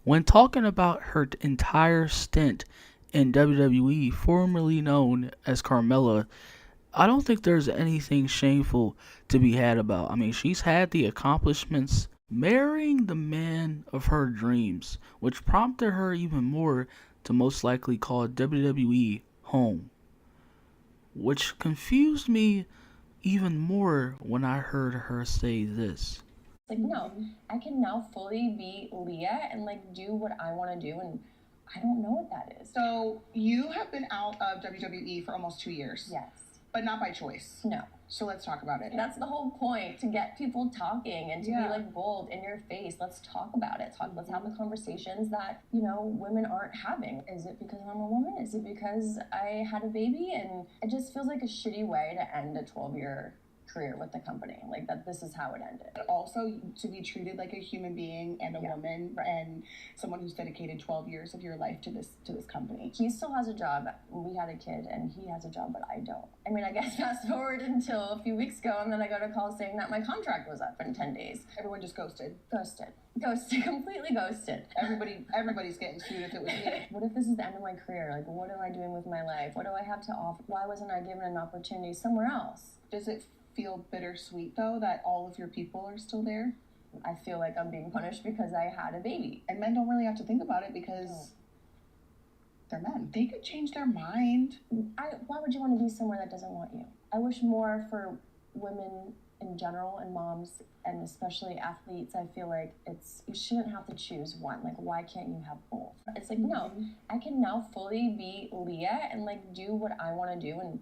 When talking about her entire stint in WWE, formerly known as Carmella, I don't think there's anything shameful to be had about. I mean, she's had the accomplishments marrying the man of her dreams, which prompted her even more to most likely call WWE home, which confused me even more when I heard her say this. Like, no, I can now fully be Leah and like do what I want to do, and I don't know what that is. So you have been out of WWE for almost 2 years. Yes. But not by choice. No. So let's talk about it. That's the whole point, to get people talking and to Yeah. be like bold in your face. Let's talk about it. Let's have the conversations that, women aren't having. Is it because I'm a woman? Is it because I had a baby? And it just feels like a shitty way to end a 12-year career with the company, like that this is how it ended. Also, to be treated like a human being and a Yeah. woman and someone who's dedicated 12 years of your life to this company. He still has a job. We had a kid and he has a job, but I don't. I mean, I guess fast forward until a few weeks ago, and then I got a call saying that my contract was up in 10 days. Everyone just ghosted. Completely ghosted. Everybody's getting sued if it was me. What if this is the end of my career? Like, what am I doing with my life? What do I have to offer? Why wasn't I given an opportunity somewhere else? Does it feel bittersweet though that all of your people are still there? I feel like I'm being punished because I had a baby. And men don't really have to think about it because they're men. They could change their mind. Why would you want to be somewhere that doesn't want you? I wish more for women in general and moms, and especially athletes. I feel like you shouldn't have to choose one. Like, why can't you have both? It's like, no, I can now fully be Leah and like do what I want to do, and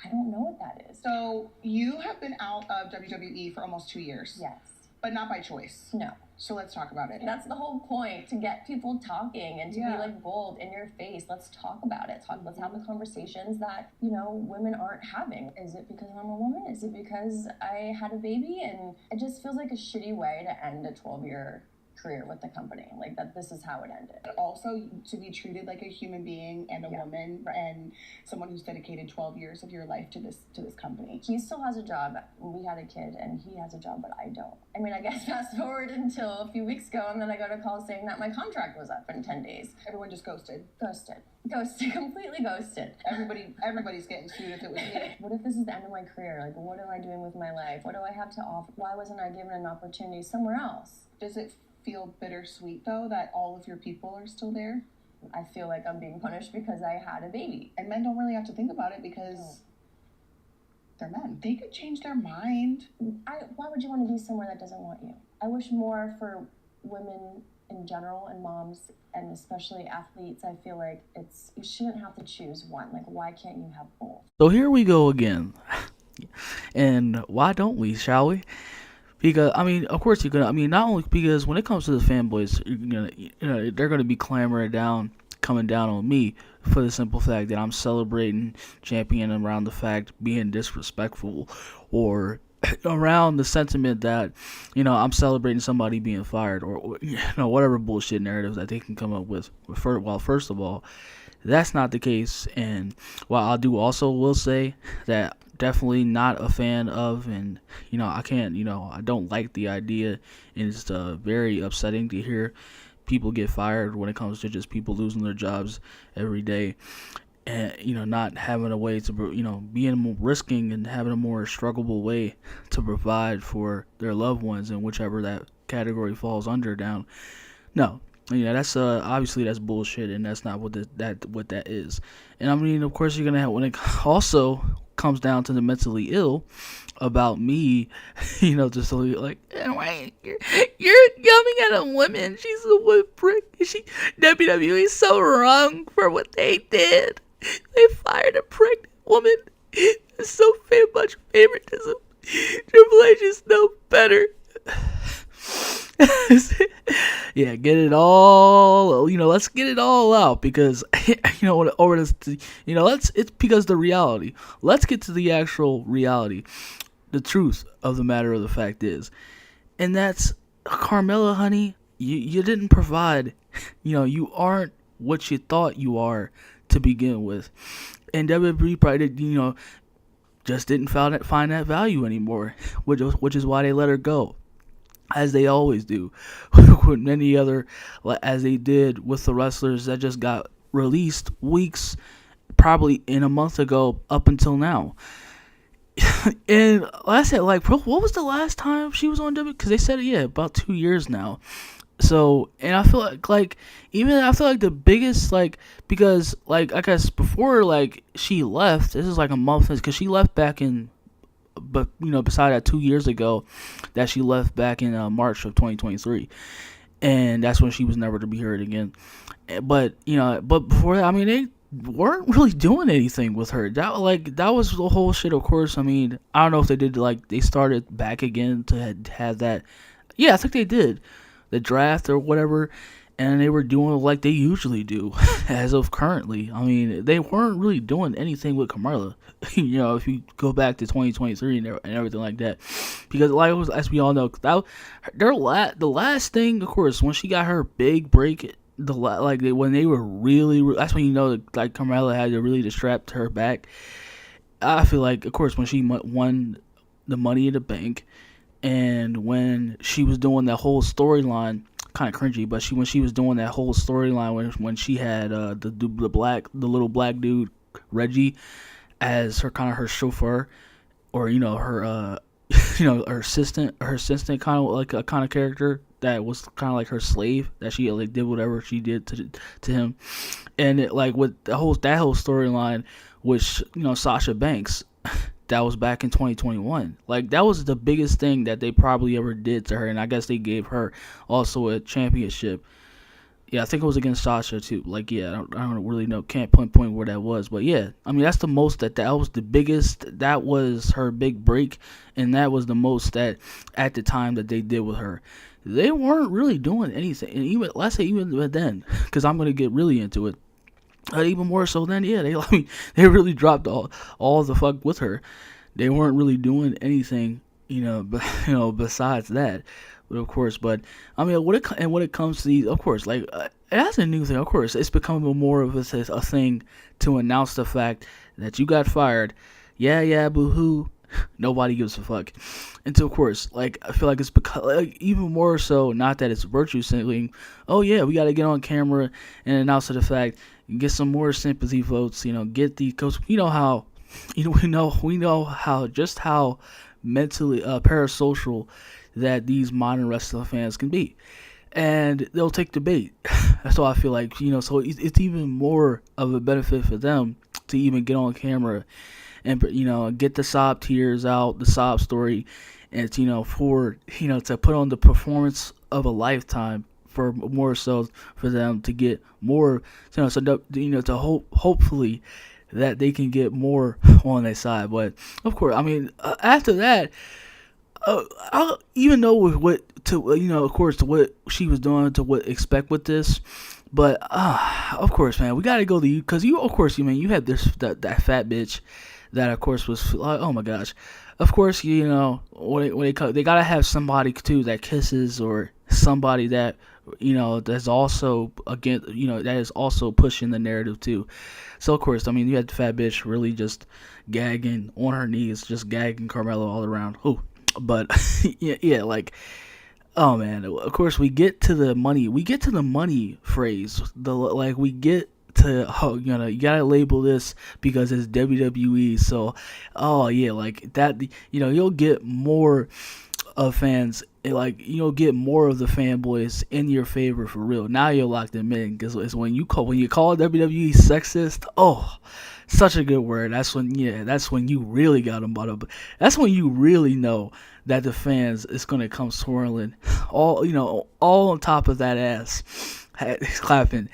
I don't know what that is. So you have been out of WWE for almost 2 years. Yes. But not by choice. No. So let's talk about it. That's the whole point, to get people talking and to Yeah. be like bold in your face. Let's talk about it. Let's have the conversations that, women aren't having. Is it because I'm a woman? Is it because I had a baby? And it just feels like a shitty way to end a 12-year career with the company, like that this is how it ended. Also, to be treated like a human being and a Yeah. woman and someone who's dedicated 12 years of your life to this company. He still has a job. We had a kid and he has a job, but I don't. I mean, I guess fast forward until a few weeks ago, and then I got a call saying that my contract was up in 10 days. Everyone just ghosted. Completely ghosted. Everybody's getting sued if it was me. What if this is the end of my career? Like, what am I doing with my life? What do I have to offer? Why wasn't I given an opportunity somewhere else? Does it feel bittersweet though that all of your people are still there? I feel like I'm being punished because I had a baby. And men don't really have to think about it because they're men. They could change their mind. Why would you want to be somewhere that doesn't want you? I wish more for women in general and moms, and especially athletes. I feel like you shouldn't have to choose one. Like, why can't you have both? So here we go again. And why don't we, shall we? Because, I mean, of course you're gonna. I mean, not only because when it comes to the fanboys, they're gonna be coming down on me for the simple fact that I'm celebrating, championing around the fact being disrespectful, or around the sentiment that I'm celebrating somebody being fired, or whatever bullshit narratives that they can come up with. Well, first of all, that's not the case, and while I do also will say that definitely not a fan of, and I can't, I don't like the idea, and it's very upsetting to hear people get fired when it comes to just people losing their jobs every day, and not having a way to risking and having a more struggleable way to provide for their loved ones, and whichever that category falls under down. No, that's obviously that's bullshit, and that's not what that is. And I mean, of course, you're gonna have, when it also comes down to the mentally ill about me, just like, wait, you're yelling at a woman. She's a wood prick. WWE is so wrong for what they did. They fired a pregnant woman. It's so much favoritism. Triple H is no better. Yeah, get it all. Let's get it all out, because over this. It's because the reality. Let's get to the actual reality. The truth of the matter of the fact is, and that's, Carmella, honey. You didn't provide. You aren't what you thought you are to begin with, and WWE probably did, just didn't find that value anymore, which is why they let her go. as they always do, with many other, as they did with the wrestlers that just got released weeks, probably in a month ago, up until now. And like I said, like, what was the last time she was on W? Because they said, yeah, about 2 years now. So, and I feel like even I feel like the biggest, like, because like I guess before, like, she left, this is like a month, because she left back in, but beside that 2 years ago, that she left back in March of 2023, and that's when she was never to be heard again. But but before that, I mean, they weren't really doing anything with her. That was the whole shit. Of course, I mean, I don't know if they did, like, they started back again to have that. Yeah, I think they did the draft or whatever, and they were doing like they usually do as of currently. I mean, they weren't really doing anything with Carmella. If you go back to 2023 and everything like that, because like, as we all know, the last thing, of course, when she got her big break, when they were really, that's when like Carmella had to really strap her back. I feel like, of course, when she won the Money in the Bank, and when she was doing that whole storyline, kind of cringy, but when she was doing that whole storyline when she had the little black dude Reggie as her chauffeur, or her her assistant, kind of like a kind of character that was kind of like her slave, that she like did whatever she did to him. And it, like, with that whole storyline, which Sasha Banks, that was back in 2021. Like, that was the biggest thing that they probably ever did to her, and I guess they gave her also a championship. Yeah, I think it was against Sasha too. Like, yeah, I don't really know, can't pinpoint where that was, but yeah, I mean, that's the most that was the biggest. That was her big break, and that was the most that at the time that they did with her. They weren't really doing anything, and even then, because I'm gonna get really into it. Even more so then, yeah, they really dropped all the fuck with her. They weren't really doing anything, besides that. But of course, I mean, when it comes to these, of course, like, that's a new thing. Of course, it's becoming more of a thing to announce the fact that you got fired. Yeah, boo hoo. Nobody gives a fuck. And so, of course, like, I feel like it's because, like, even more so, not that it's virtue signaling. Oh yeah, we got to get on camera and announce the fact, get some more sympathy votes. Get the, because we know how, we know how mentally parasocial that these modern wrestling fans can be, and they'll take the bait. That's all I feel like. So it's even more of a benefit for them to even get on camera and get the sob tears out, the sob story, and for to put on the performance of a lifetime, for more so for them to get more, to hopefully that they can get more on their side. But of course, I mean, after that, I even know of course, to what she was doing, to what expect with this. But of course, man, we gotta go to you, because of course, you had that fat bitch that, of course, was like, oh my gosh. Of course, when they gotta have somebody too that kisses, or somebody that that's also again, that is also pushing the narrative too. So of course, I mean, you had the fat bitch really just gagging on her knees, just gagging Carmella all around. Ooh. But yeah, like, oh man, of course we get to the money. We get to the money phrase. We get to, oh, you gotta label this because it's WWE. So, oh yeah, like that. You'll get more of fans. Like, you'll get more of the fanboys in your favor for real. Now you're locked them in, because it's when you call WWE sexist. Oh, such a good word. That's when you really got them bought up. That's when you really know that the fans is gonna come swirling, all on top of that ass, clapping,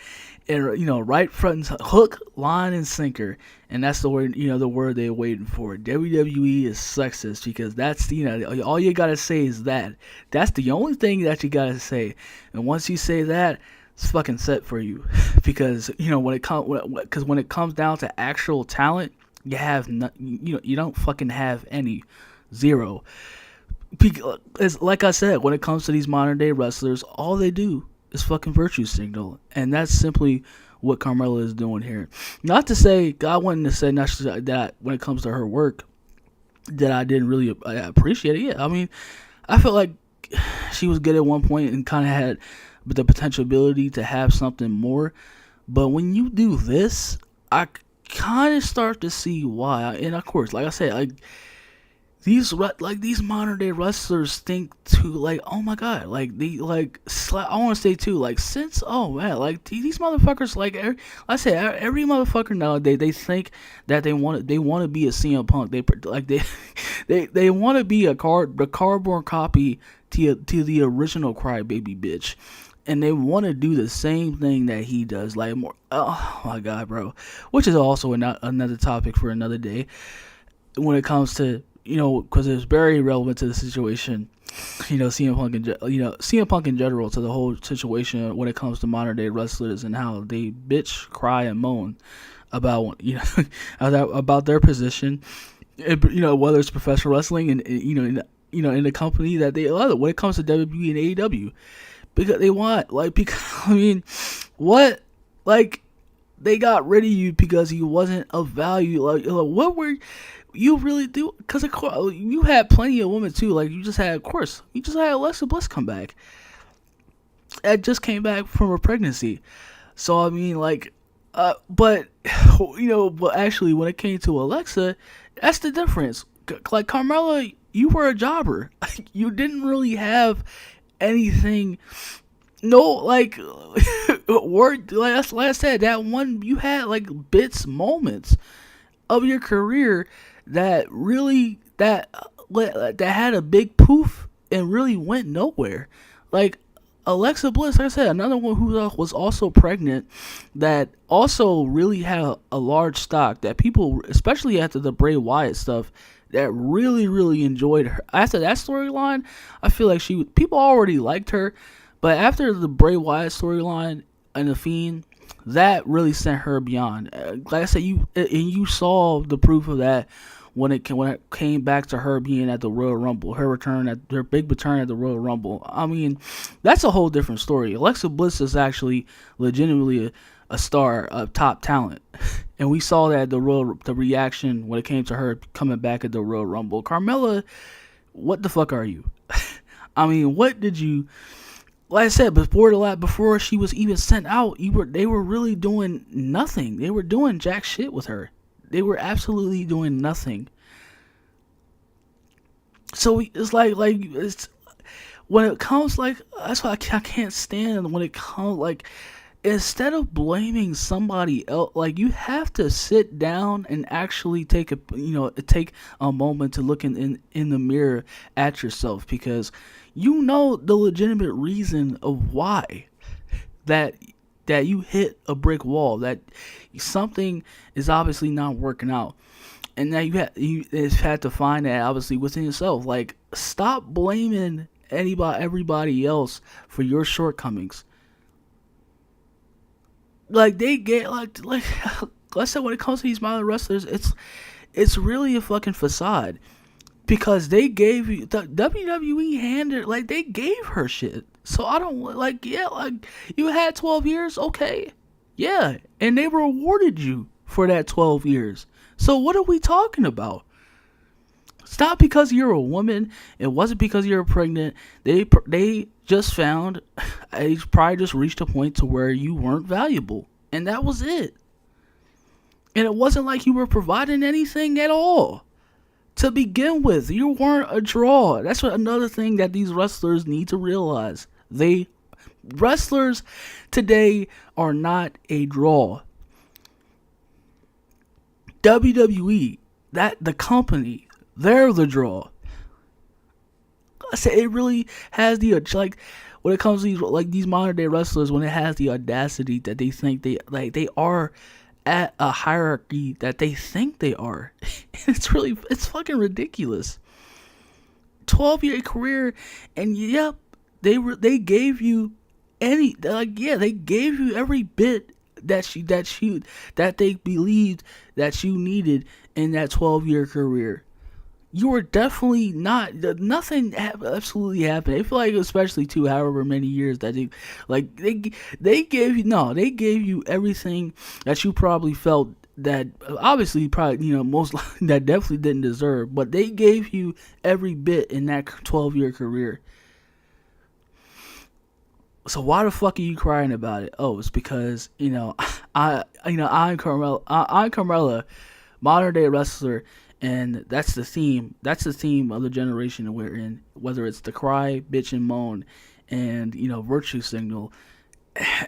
and right front and hook, line, and sinker. And that's the word, the word they're waiting for. WWE is sexist, because that's all you gotta say is that. That's the only thing that you gotta say. And once you say that, it's fucking set for you. Because when it comes down to actual talent, you have you don't fucking have any, zero. Because, like I said, when it comes to these modern day wrestlers, all they do is fucking virtue signal, and that's simply what Carmella is doing here. Not to say, I wanted to say that when it comes to her work, that I didn't really appreciate it. Yeah, I mean, I felt like she was good at one point and kind of had the potential ability to have something more. But when you do this, I kind of start to see why. And of course, like I said, like these modern day wrestlers think to like, oh my god, like they like I want to say too, like since oh man, like these motherfuckers, like I said, every motherfucker nowadays they think that they want to be a CM Punk. They like they want to be the cardboard copy to the original Crybaby bitch. And they want to do the same thing that he does, like more. Oh my god, bro! Which is also another topic for another day. When it comes to because it's very relevant to the situation. CM Punk in general, to the whole situation when it comes to modern day wrestlers and how they bitch, cry, and moan about about their position. Whether it's professional wrestling and in the company that they love. When it comes to WWE and AEW. Because they want, what? Like, they got rid of you because he wasn't of value. Like what were you really do? Because of course, you had plenty of women too. Like, you just had Alexa Bliss come back. That just came back from her pregnancy. So, but actually, when it came to Alexa, that's the difference. Like, Carmella, you were a jobber. You didn't really have anything, word, like I said, that one, you had like moments of your career that really that had a big poof and really went nowhere. Like Alexa Bliss, like I said, another one who was also pregnant, that also really had a large stock, that people, especially after the Bray Wyatt stuff, that really, really enjoyed her. After that storyline, I feel like people already liked her, but after the Bray Wyatt storyline and The Fiend, that really sent her beyond. Like I said, you saw the proof of that when it came back to her being at the Royal Rumble, her big return at the Royal Rumble. I mean, that's a whole different story. Alexa Bliss is actually legitimately a star, a top talent. And we saw that the reaction when it came to her coming back at the Royal Rumble. Carmella, what the fuck are you? I mean, what did you? Like I said, before she was even sent out, they were really doing nothing. They were doing jack shit with her. They were absolutely doing nothing. So it's it's when it comes that's why I can't stand when it comes instead of blaming somebody else, you have to sit down and actually take a moment to look in the mirror at yourself, because the legitimate reason of why that you hit a brick wall, that something is obviously not working out, and that you had to find that obviously within yourself. Like, stop blaming everybody else for your shortcomings. Like, they get like I said, when it comes to these modern wrestlers, it's really a fucking facade, because they gave you the WWE handed, they gave her shit. So I don't you had 12 years, okay, yeah, and they rewarded you for that 12 years. So what are we talking about? It's not because you're a woman. It wasn't because you're pregnant. They just found, they probably just reached a point to where you weren't valuable, and that was it. And it wasn't like you were providing anything at all to begin with. You weren't a draw. That's another thing that these wrestlers need to realize. Wrestlers today are not a draw. WWE, the company, they're the draw. I say it really has the when it comes to these modern day wrestlers, when it has the audacity that they think they are at a hierarchy that they think they are. It's fucking ridiculous. 12-year career, and yep, they gave you they gave you every bit that they believed that you needed in that 12-year career. You were definitely nothing absolutely happened. I feel like, especially too, however many years that they gave you everything that you probably felt that obviously probably most that definitely didn't deserve, but they gave you every bit in that 12-year career. So why the fuck are you crying about it? Oh, it's because I'm Carmella. I'm Carmella, modern day wrestler, and that's the theme. That's the theme of the generation that we're in. Whether it's the cry, bitch, and moan, and virtue signal,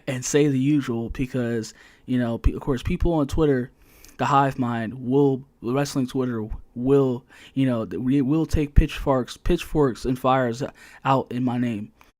and say the usual, because of course, people on Twitter, the hive mind will wrestling Twitter will we will take pitchforks and fires out in my name.